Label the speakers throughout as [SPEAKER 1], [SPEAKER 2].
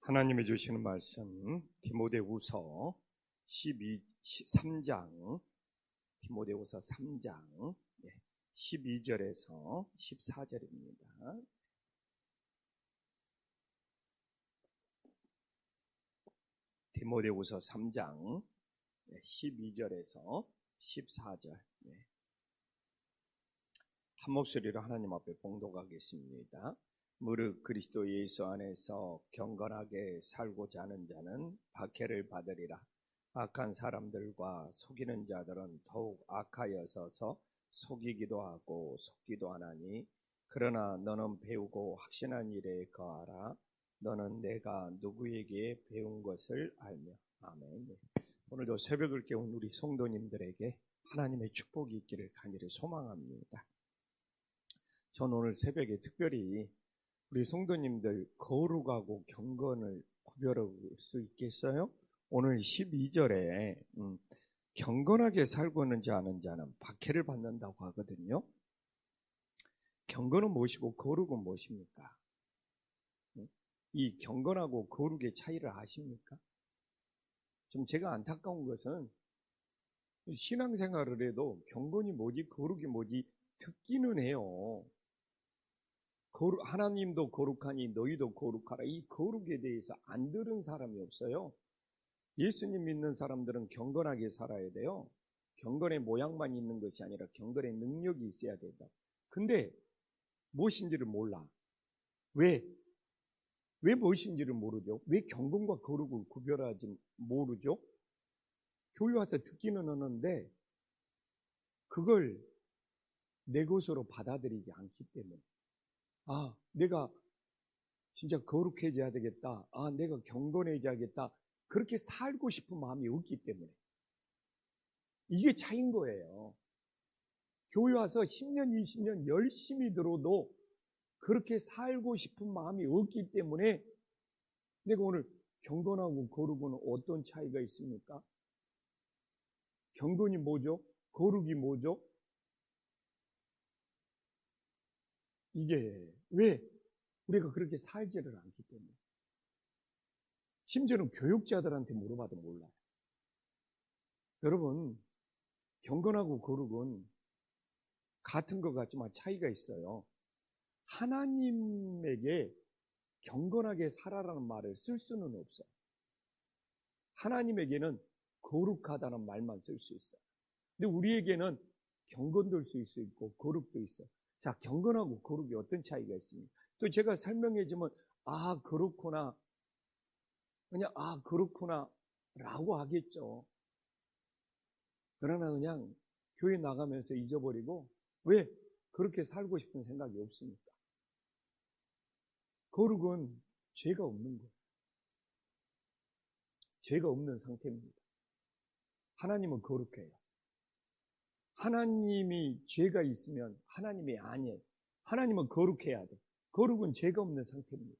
[SPEAKER 1] 하나님이 주시는 말씀 디모데후서 3장 디모데후서 3장 12절에서 14절입니다. 디모데후서 3장 12절에서 14절 한 목소리로 하나님 앞에 봉독하겠습니다. 무릇 그리스도 예수 안에서 경건하게 살고자 하는 자는 박해를 받으리라. 악한 사람들과 속이는 자들은 더욱 악하여서서 속이기도 하고 속기도 하나니, 그러나 너는 배우고 확신한 일에 거하라. 너는 내가 누구에게 배운 것을 알며. 아멘. 오늘도 새벽을 깨운 우리 성도님들에게 하나님의 축복이 있기를 간절히 소망합니다. 전 오늘 새벽에 특별히 우리 성도님들 거룩하고 경건을 구별할 수 있겠어요? 오늘 12절에 경건하게 살고 있는지 아는 자는 박해를 받는다고 하거든요. 경건은 무엇이고 거룩은 무엇입니까? 이 경건하고 거룩의 차이를 아십니까? 좀 제가 안타까운 것은 신앙생활을 해도 경건이 뭐지 거룩이 뭐지 듣기는 해요. 하나님도 거룩하니 너희도 거룩하라. 이 거룩에 대해서 안 들은 사람이 없어요. 예수님 믿는 사람들은 경건하게 살아야 돼요. 경건의 모양만 있는 것이 아니라 경건의 능력이 있어야 된다. 근데 무엇인지를 몰라. 왜 무엇인지를 모르죠? 왜 경건과 거룩을 구별하지 모르죠? 교회 와서 듣기는 하는데 그걸 내 것으로 받아들이지 않기 때문에, 내가 진짜 거룩해져야 되겠다. 내가 경건해져야겠다. 그렇게 살고 싶은 마음이 없기 때문에. 이게 차이인 거예요. 교회 와서 10년, 20년 열심히 들어도 그렇게 살고 싶은 마음이 없기 때문에 내가 오늘 경건하고 거룩은 어떤 차이가 있습니까? 경건이 뭐죠? 거룩이 뭐죠? 이게 왜 우리가 그렇게 살지를 않기 때문에. 심지어는 교육자들한테 물어봐도 몰라요. 여러분, 경건하고 거룩은 같은 것 같지만 차이가 있어요. 하나님에게 경건하게 살아라는 말을 쓸 수는 없어요. 하나님에게는 거룩하다는 말만 쓸 수 있어요. 근데 우리에게는 경건도 쓸 수 있고 거룩도 있어요. 자, 경건하고 거룩이 어떤 차이가 있습니까? 또 제가 설명해 주면 그렇구나. 그냥 그렇구나 라고 하겠죠. 그러나 그냥 교회 나가면서 잊어버리고, 왜 그렇게 살고 싶은 생각이 없습니까? 거룩은 죄가 없는 거예요. 죄가 없는 상태입니다. 하나님은 거룩해요. 하나님이 죄가 있으면 하나님이 아니에요. 하나님은 거룩해야 돼. 거룩은 죄가 없는 상태입니다.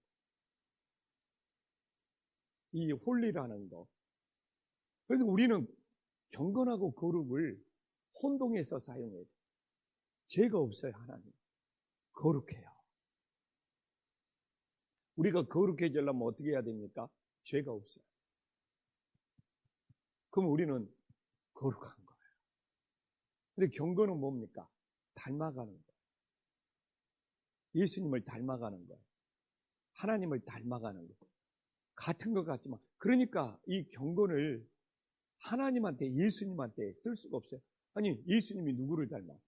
[SPEAKER 1] 이 홀리라는 거. 그래서 우리는 경건하고 거룩을 혼동해서 사용해야 돼. 죄가 없어요. 하나님 거룩해요. 우리가 거룩해지려면 어떻게 해야 됩니까? 죄가 없어요. 그럼 우리는 거룩한 거예요. 근데 경건은 뭡니까? 닮아가는 거예요. 예수님을 닮아가는 거예요. 하나님을 닮아가는 거예요. 같은 것 같지만, 그러니까 이 경건을 하나님한테, 예수님한테 쓸 수가 없어요. 아니, 예수님이 누구를 닮아가요?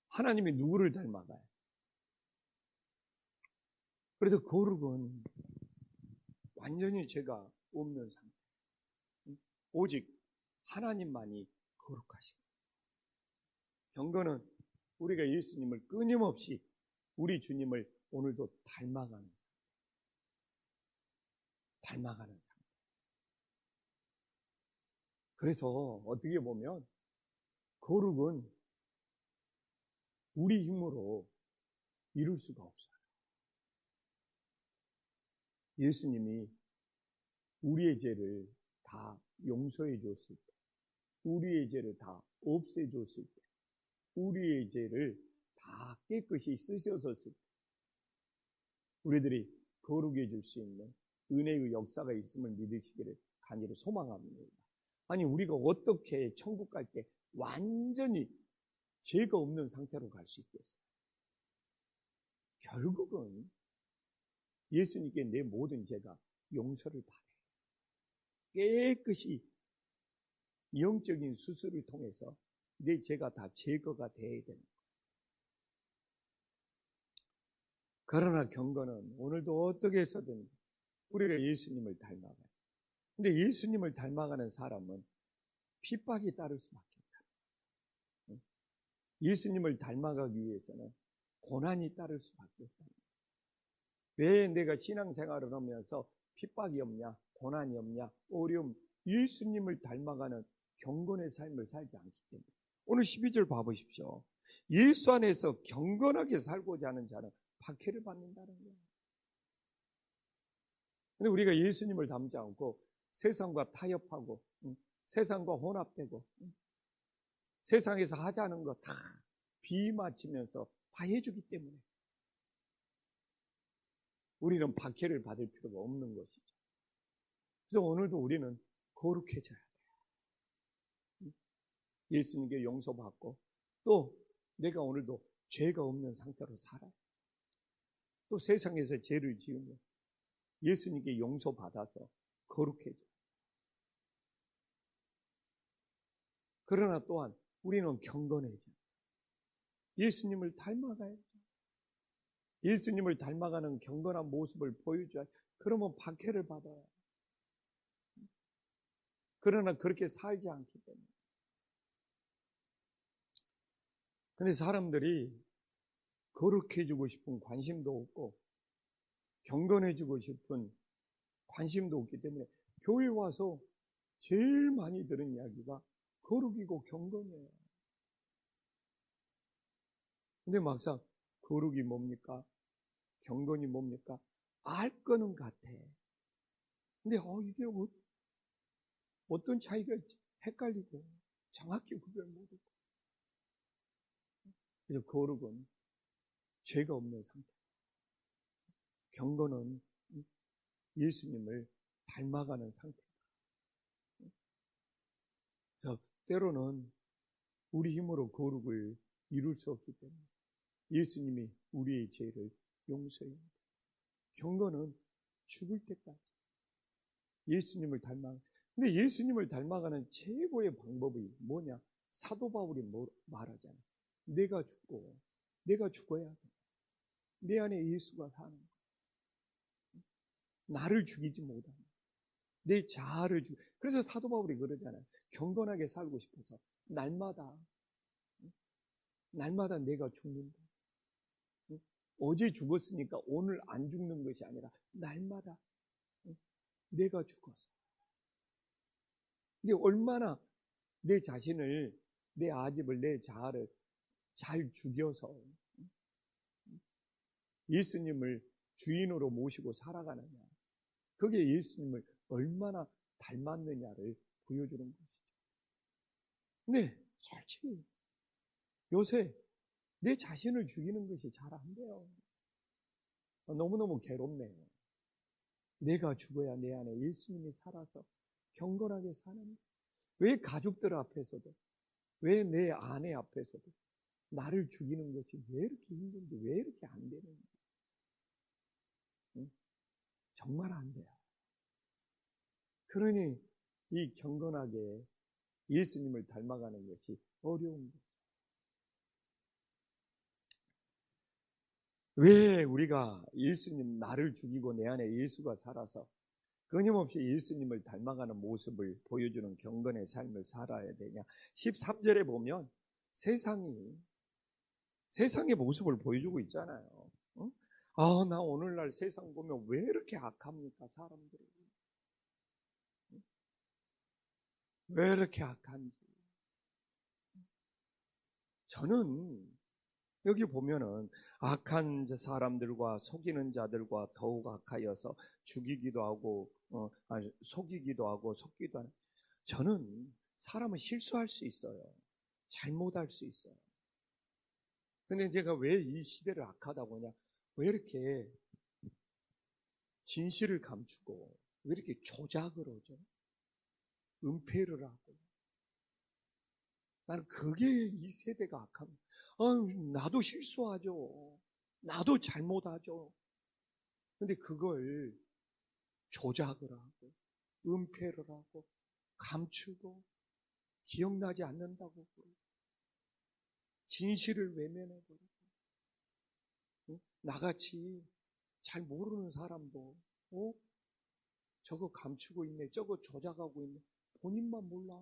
[SPEAKER 1] 하나님이 누구를 닮아가요? 그래서 거룩은 완전히 죄가 없는 상태. 오직 하나님만이 거룩하시고, 경건은 우리가 예수님을 끊임없이 우리 주님을 오늘도 닮아가는 상태. 그래서 어떻게 보면 거룩은 우리 힘으로 이룰 수가 없어요. 예수님이 우리의 죄를 다 용서해 줬을 때, 우리의 죄를 다 없애 줬을 때, 우리의 죄를 다 깨끗이 쓰셔섰을 때, 우리들이 거룩해 줄 수 있는 은혜의 역사가 있음을 믿으시기를 간절히 소망합니다. 아니, 우리가 어떻게 천국 갈 때 완전히 죄가 없는 상태로 갈 수 있겠어요? 결국은 예수님께 내 모든 죄가 용서를 받아요. 깨끗이 영적인 수술을 통해서 내 죄가 다 제거가 돼야 되는 거예요. 그러나 경건은 오늘도 어떻게 해서든 우리가 예수님을 닮아가요. 근데 예수님을 닮아가는 사람은 핍박이 따를 수밖에 없다. 예수님을 닮아가기 위해서는 고난이 따를 수밖에 없다. 왜 내가 신앙생활을 하면서 핍박이 없냐, 고난이 없냐, 어려움, 예수님을 닮아가는 경건의 삶을 살지 않기 때문에. 오늘 12절 봐보십시오. 예수 안에서 경건하게 살고자 하는 자는 박해를 받는다는 거예요. 근데 우리가 예수님을 닮지 않고 세상과 타협하고 세상과 혼합되고 세상에서 하자는 거 다 비맞추면서 다 해주기 때문에 우리는 박해를 받을 필요가 없는 것이죠. 그래서 오늘도 우리는 거룩해져야 돼요. 예수님께 용서받고 또 내가 오늘도 죄가 없는 상태로 살아요. 또 세상에서 죄를 지으면 예수님께 용서받아서 거룩해져. 그러나 또한 우리는 경건해져. 예수님을 닮아가야죠. 예수님을 닮아가는 경건한 모습을 보여줘야. 그러면 박해를 받아요. 그러나 그렇게 살지 않기 때문에. 근데 사람들이 거룩해지고 싶은 관심도 없고 경건해지고 싶은 관심도 없기 때문에 교회 와서 제일 많이 들은 이야기가 거룩이고 경건이에요. 근데 막상 거룩이 뭡니까? 경건이 뭡니까? 알 거는 같아. 근데 이게 어떤 차이가 헷갈리고 정확히 구별 못하고. 그래서 거룩은 죄가 없는 상태. 경건은 예수님을 닮아가는 상태다. 때로는 우리 힘으로 거룩을 이룰 수 없기 때문에 예수님이 우리의 죄를 용서해야 합니다. 경건은 죽을 때까지 예수님을 근데 예수님을 닮아가는 최고의 방법이 뭐냐? 사도 바울이 말하잖아요. 내가 죽어야 돼. 내 안에 예수가 사는 거. 나를 죽이지 못하는 내 자아를 그래서 사도 바울이 그러잖아요. 경건하게 살고 싶어서 날마다 내가 죽는다. 어제 죽었으니까 오늘 안 죽는 것이 아니라 날마다 내가 죽어서. 근데 얼마나 내 자신을, 내 아집을, 내 자아를 잘 죽여서 예수님을 주인으로 모시고 살아가느냐. 그게 예수님을 얼마나 닮았느냐를 보여주는 것이죠. 근데 솔직히 요새 내 자신을 죽이는 것이 잘 안 돼요. 너무너무 괴롭네요. 내가 죽어야 내 안에 예수님이 살아서 경건하게 사는. 왜 가족들 앞에서도, 왜 내 아내 앞에서도 나를 죽이는 것이 왜 이렇게 힘든지, 왜 이렇게 안 되는지. 정말 안 돼요. 그러니 이 경건하게 예수님을 닮아가는 것이 어려운 거죠. 왜 우리가 예수님, 나를 죽이고 내 안에 예수가 살아서 끊임없이 예수님을 닮아가는 모습을 보여주는 경건의 삶을 살아야 되냐? 13절에 보면 세상의 모습을 보여주고 있잖아요. 나 오늘날 세상 보면 왜 이렇게 악합니까, 사람들이? 왜 이렇게 악한지. 저는 여기 보면은 악한 사람들과 속이는 자들과 더욱 악하여서 죽이기도 하고 속이기도 하고 속기도 하는. 저는 사람은 실수할 수 있어요. 잘못할 수 있어요. 근데 제가 왜 이 시대를 악하다고 하냐? 왜 이렇게 진실을 감추고 왜 이렇게 조작을 하죠? 은폐를 하고. 나는 그게 이 세대가 악합니다. 나도 실수하죠. 나도 잘못하죠. 근데 그걸 조작을 하고, 은폐를 하고, 감추고, 기억나지 않는다고 그러고, 진실을 외면해버리고, 나같이 잘 모르는 사람도, 저거 감추고 있네, 저거 조작하고 있네, 본인만 몰라.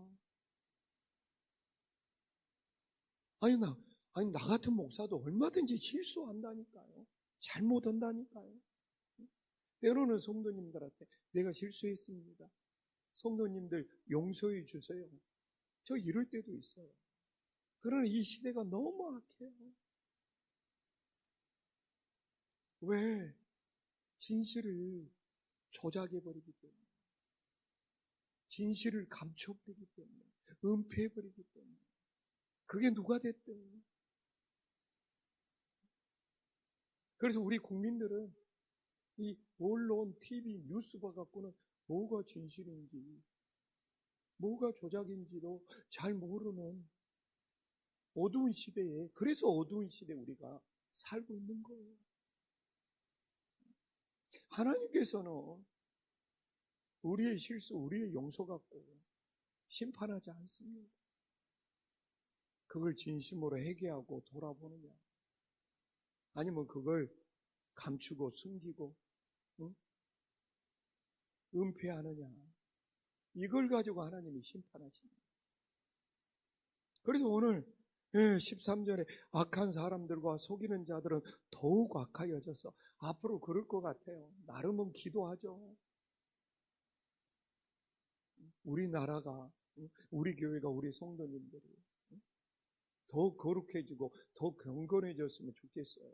[SPEAKER 1] 나 같은 목사도 얼마든지 실수한다니까요. 잘못한다니까요. 때로는 성도님들한테 내가 실수했습니다. 성도님들 용서해 주세요. 저 이럴 때도 있어요. 그러나 이 시대가 너무 악해요. 왜? 진실을 조작해버리기 때문에. 진실을 감춰버리기 때문에. 은폐해버리기 때문에. 그게 누가 됐든. 그래서 우리 국민들은 이 언론, TV, 뉴스 봐갖고는 뭐가 진실인지, 뭐가 조작인지도 잘 모르는 어두운 시대에, 그래서 어두운 시대에 우리가 살고 있는 거예요. 하나님께서는 우리의 실수, 우리의 용서 갖고 심판하지 않습니다. 그걸 진심으로 회개하고 돌아보느냐, 아니면 그걸 감추고 숨기고 은폐하느냐, 이걸 가지고 하나님이 심판하십니다. 그래서 오늘 13절에 악한 사람들과 속이는 자들은 더욱 악하여져서 앞으로 그럴 것 같아요. 나름은 기도하죠. 우리나라가, 우리 교회가, 우리 성도님들이 더 거룩해지고 더 경건해졌으면 좋겠어요.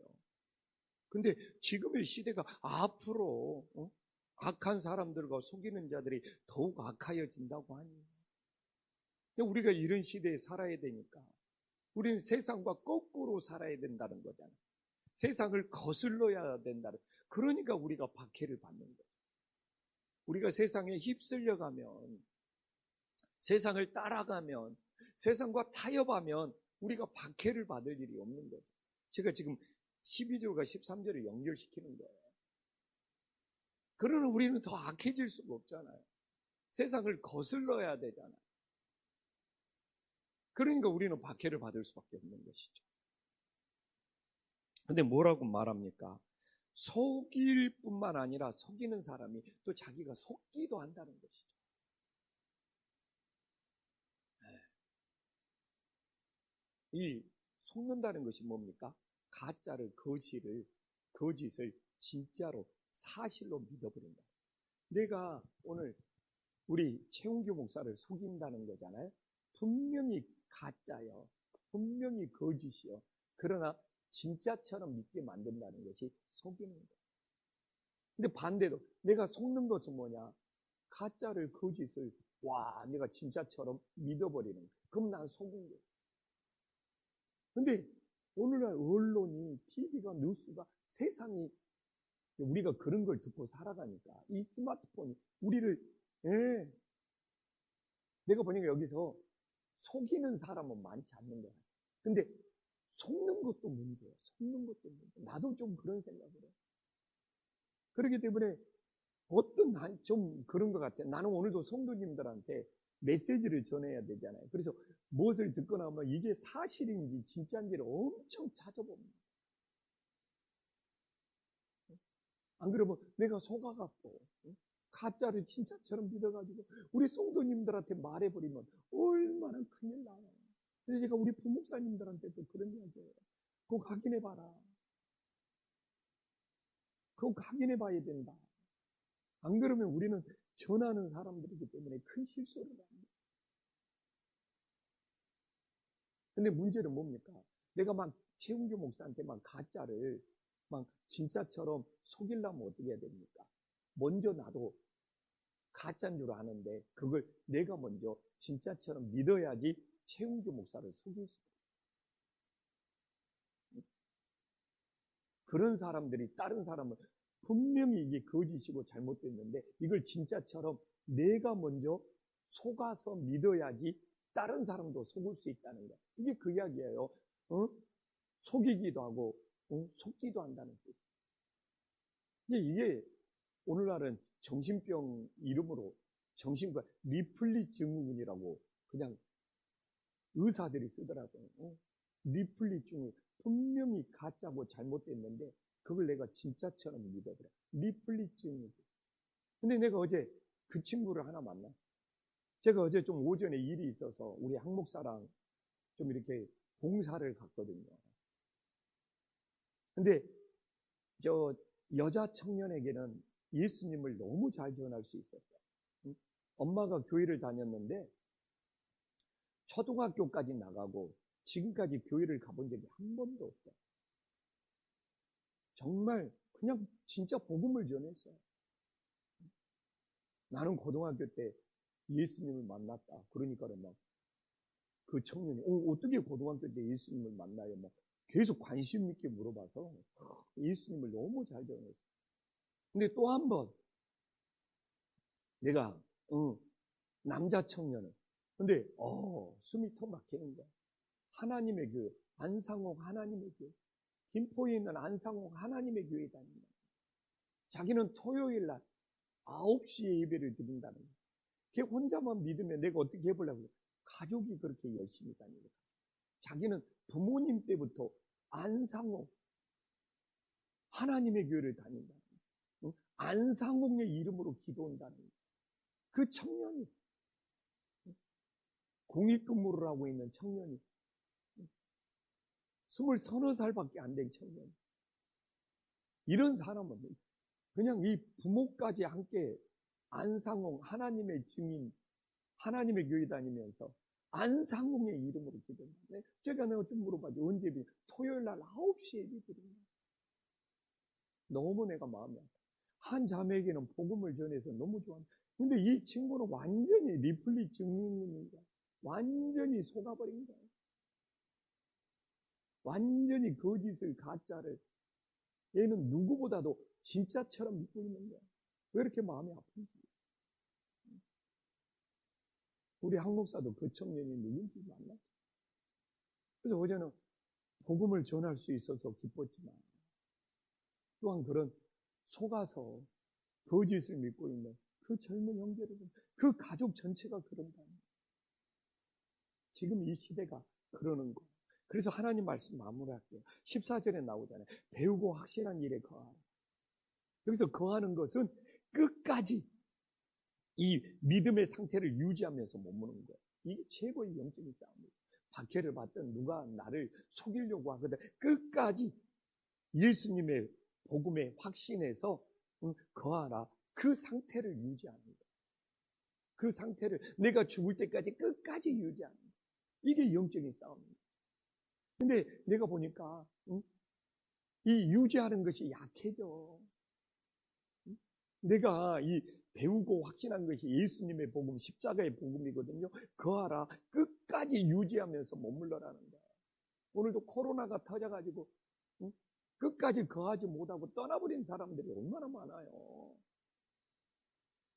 [SPEAKER 1] 근데 지금의 시대가 앞으로 악한 사람들과 속이는 자들이 더욱 악하여진다고 하니, 우리가 이런 시대에 살아야 되니까 우리는 세상과 거꾸로 살아야 된다는 거잖아요. 세상을 거슬러야 된다는, 그러니까 우리가 박해를 받는 거죠. 우리가 세상에 휩쓸려가면, 세상을 따라가면, 세상과 타협하면 우리가 박해를 받을 일이 없는 거죠. 제가 지금 12절과 13절을 연결시키는 거예요. 그러나 우리는 더 악해질 수가 없잖아요. 세상을 거슬러야 되잖아요. 그러니까 우리는 박해를 받을 수밖에 없는 것이죠. 근데 뭐라고 말합니까? 속일 뿐만 아니라 속이는 사람이 또 자기가 속기도 한다는 것이죠. 이 속는다는 것이 뭡니까? 가짜를, 거짓을 진짜로, 사실로 믿어버린다. 내가 오늘 우리 최웅규 목사를 속인다는 거잖아요. 분명히 가짜요, 분명히 거짓이요. 그러나 진짜처럼 믿게 만든다는 것이 속이는 거예요. 근데 반대로 내가 속는 것은 뭐냐? 가짜를, 거짓을 내가 진짜처럼 믿어버리는 거예요. 그럼 난 속은 거예요. 근데 오늘날 언론이, TV가, 뉴스가, 세상이, 우리가 그런 걸 듣고 살아가니까 이 스마트폰이 우리를, 내가 보니까 여기서 속이는 사람은 많지 않는 거야. 근데 속는 것도 문제예요. 속는 것도 문제. 나도 좀 그런 생각을 해요. 그렇기 때문에 좀 그런 것 같아요. 나는 오늘도 성도님들한테 메시지를 전해야 되잖아요. 그래서 무엇을 듣거나 하면 이게 사실인지 진짜인지를 엄청 찾아봅니다. 안 그러면 내가 속아갖고 가짜를 진짜처럼 믿어가지고 우리 성도님들한테 말해버리면 얼마나 큰일 나요. 그래서 제가 우리 부목사님들한테도 그런 이야기예요. 그거 확인해봐라. 그거 확인해봐야 된다. 안 그러면 우리는 전하는 사람들이기 때문에 큰 실수를 합니다. 근데 문제는 뭡니까? 내가 막 최웅규 목사한테 막 가짜를 막 진짜처럼 속이려면 어떻게 해야 됩니까? 먼저 나도 가짜인 줄 아는데 그걸 내가 먼저 진짜처럼 믿어야지 최웅규 목사를 속일 수 있어요. 그런 사람들이 다른 사람을 분명히 이게 거짓이고 잘못됐는데 이걸 진짜처럼 내가 먼저 속아서 믿어야지 다른 사람도 속을 수 있다는 거야. 이게 그 이야기예요. 속이기도 하고 속기도 한다는 뜻. 근데 이게 오늘날은 정신병 이름으로 정신과 리플리 증후군이라고 그냥 의사들이 쓰더라고요. 리플리 증후군. 분명히 가짜고 잘못됐는데 그걸 내가 진짜처럼 믿어버려. 리플리 증후군. 근데 내가 어제 그 친구를 하나 만났어. 제가 어제 좀 오전에 일이 있어서 우리 항목사랑 좀 이렇게 봉사를 갔거든요. 근데 저 여자 청년에게는 예수님을 너무 잘 전할 수 있었어요. 엄마가 교회를 다녔는데 초등학교까지 나가고 지금까지 교회를 가본 적이 한 번도 없어요. 정말 그냥 진짜 복음을 전했어요. 나는 고등학교 때 예수님을 만났다. 그러니까 막 그 청년이 어떻게 고등학교 때 예수님을 만나요? 막 계속 관심 있게 물어봐서 예수님을 너무 잘 전했어요. 근데 또 한 번 내가 남자 청년은 근데 숨이 턱 막히는 거야. 하나님의 교회, 안상홍 하나님의 교회, 김포에 있는 안상홍 하나님의 교회에 다닌다. 자기는 토요일 날 9시에 예배를 드린다는 거야. 걔 혼자만 믿으면 내가 어떻게 해보려고. 가족이 그렇게 열심히 다니는 거야. 자기는 부모님 때부터 안상홍 하나님의 교회를 다닌다. 안상홍의 이름으로 기도한다는 거야. 그 청년이 공익근무를 하고 있는 청년이 23살밖에 안 된 청년. 이런 사람은 그냥 이 부모까지 함께 안상홍 하나님의 증인 하나님의 교회 다니면서 안상홍의 이름으로 기도한다. 제가 내가 좀 물어봐도 언제 비 토요일 날 9시에 예배드린다. 너무 내가 마음이 아파. 한 자매에게는 복음을 전해서 너무 좋아한다. 근데 이 친구는 완전히 리플리 증인입니다. 완전히 속아버린 거예요. 완전히 거짓을 가짜를 얘는 누구보다도 진짜처럼 믿고 있는 거야. 왜 이렇게 마음이 아픈지. 우리 항목사도 그 청년이 누군지 만났죠. 그래서 어제는 복음을 전할 수 있어서 기뻤지만 또한 그런 속아서 거짓을 믿고 있는 그 젊은 형제를 그 가족 전체가 그런다. 지금 이 시대가 그러는 거. 그래서 하나님 말씀 마무리할게요. 14절에 나오잖아요. 배우고 확실한 일에 거하라. 여기서 거하는 것은 끝까지 이 믿음의 상태를 유지하면서 머무는 거예요. 이게 최고의 영적인 싸움이에요. 박해를 받든 누가 나를 속이려고 하거든 끝까지 예수님의 복음에 확신해서 거하라. 그 상태를 유지하는 거예요. 그 상태를 내가 죽을 때까지 끝까지 유지하는 거예요. 이게 영적인 싸움입니다. 근데 내가 보니까 이 유지하는 것이 약해져. 내가 이 배우고 확신한 것이 예수님의 복음, 십자가의 복음이거든요. 거하라. 끝까지 유지하면서 머물러라는 거야. 오늘도 코로나가 터져가지고 끝까지 거하지 못하고 떠나버린 사람들이 얼마나 많아요.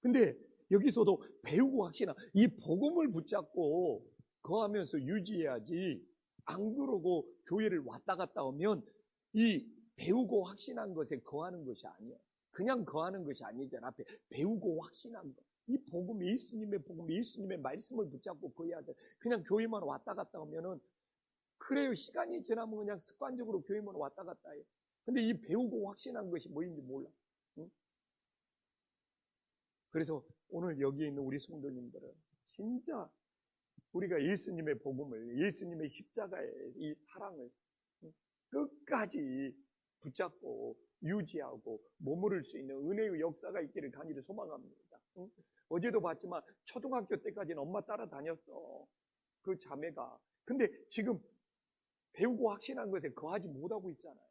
[SPEAKER 1] 근데 여기서도 배우고 확신한 이 복음을 붙잡고 거하면서 유지해야지. 안 그러고 교회를 왔다 갔다 오면 이 배우고 확신한 것에 거하는 것이 아니에요. 그냥 거하는 것이 아니잖아. 앞에 배우고 확신한 것. 이 복음, 예수님의 복음, 예수님의 말씀을 붙잡고 거해야 돼. 그냥 교회만 왔다 갔다 오면은 그래요. 시간이 지나면 그냥 습관적으로 교회만 왔다 갔다 해요. 근데 이 배우고 확신한 것이 뭐인지 몰라. 응? 그래서 오늘 여기에 있는 우리 성도님들은 진짜 우리가 예수님의 복음을, 예수님의 십자가의 이 사랑을 끝까지 붙잡고 유지하고 머무를 수 있는 은혜의 역사가 있기를 간절히 소망합니다. 어제도 봤지만 초등학교 때까지는 엄마 따라다녔어. 그 자매가. 근데 지금 배우고 확신한 것에 거하지 못하고 있잖아요.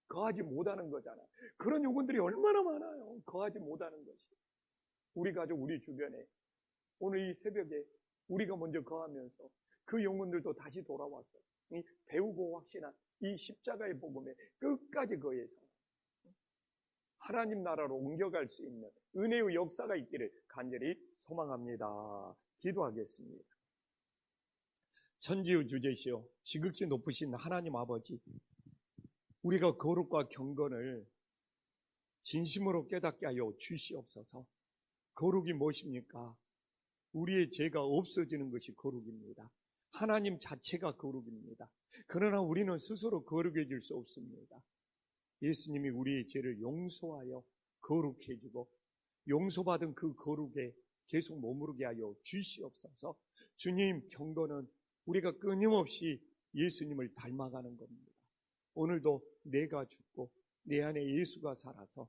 [SPEAKER 1] 거하지 못하는 거잖아요. 그런 영혼들이 얼마나 많아요. 거하지 못하는 것이. 우리 가족, 우리 주변에 오늘 이 새벽에 우리가 먼저 거하면서 그 영혼들도 다시 돌아왔어요. 이 배우고 확신한 이 십자가의 복음에 끝까지 거해서 하나님 나라로 옮겨갈 수 있는 은혜의 역사가 있기를 간절히 소망합니다. 기도하겠습니다. 천지의 주제시요 지극히 높으신 하나님 아버지, 우리가 거룩과 경건을 진심으로 깨닫게 하여 주시옵소서. 거룩이 무엇입니까? 우리의 죄가 없어지는 것이 거룩입니다. 하나님 자체가 거룩입니다. 그러나 우리는 스스로 거룩해질 수 없습니다. 예수님이 우리의 죄를 용서하여 거룩해 주고 용서받은 그 거룩에 계속 머무르게 하여 주시옵소서. 주님, 경건은 우리가 끊임없이 예수님을 닮아가는 겁니다. 오늘도 내가 죽고 내 안에 예수가 살아서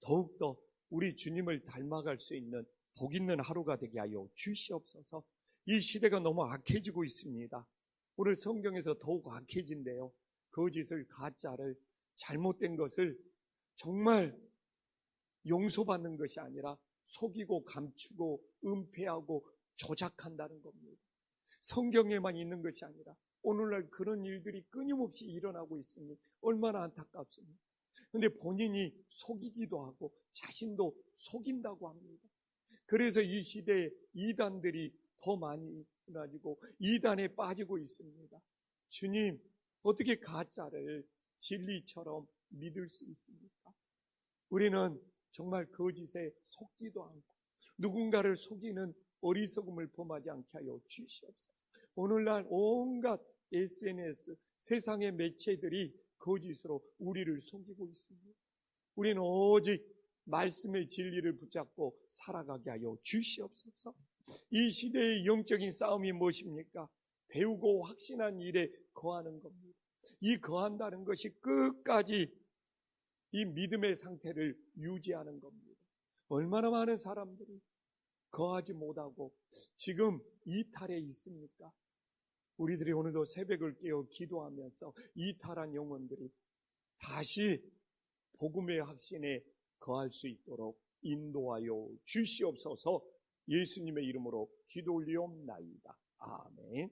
[SPEAKER 1] 더욱더 우리 주님을 닮아갈 수 있는 복 있는 하루가 되게 하여 주시옵소서. 이 시대가 너무 악해지고 있습니다. 오늘 성경에서 더욱 악해진대요. 거짓을, 가짜를, 잘못된 것을 정말 용서받는 것이 아니라 속이고 감추고 은폐하고 조작한다는 겁니다. 성경에만 있는 것이 아니라 오늘날 그런 일들이 끊임없이 일어나고 있으니 얼마나 안타깝습니까? 그런데 본인이 속이기도 하고 자신도 속인다고 합니다. 그래서 이 시대에 이단들이 더 많이 일어나지고 이단에 빠지고 있습니다. 주님, 어떻게 가짜를 진리처럼 믿을 수 있습니까? 우리는 정말 거짓에 속지도 않고 누군가를 속이는 어리석음을 범하지 않게 하여 주시옵소서. 오늘날 온갖 SNS, 세상의 매체들이 거짓으로 우리를 속이고 있습니다. 우리는 오직 말씀의 진리를 붙잡고 살아가게 하여 주시옵소서. 이 시대의 영적인 싸움이 무엇입니까? 배우고 확신한 일에 거하는 겁니다. 이 거한다는 것이 끝까지 이 믿음의 상태를 유지하는 겁니다. 얼마나 많은 사람들이 거하지 못하고 지금 이탈에 있습니까? 우리들이 오늘도 새벽을 깨어 기도하면서 이탈한 영혼들이 다시 복음의 확신에 거할 수 있도록 인도하여 주시옵소서. 예수님의 이름으로 기도 올리옵나이다. 아멘.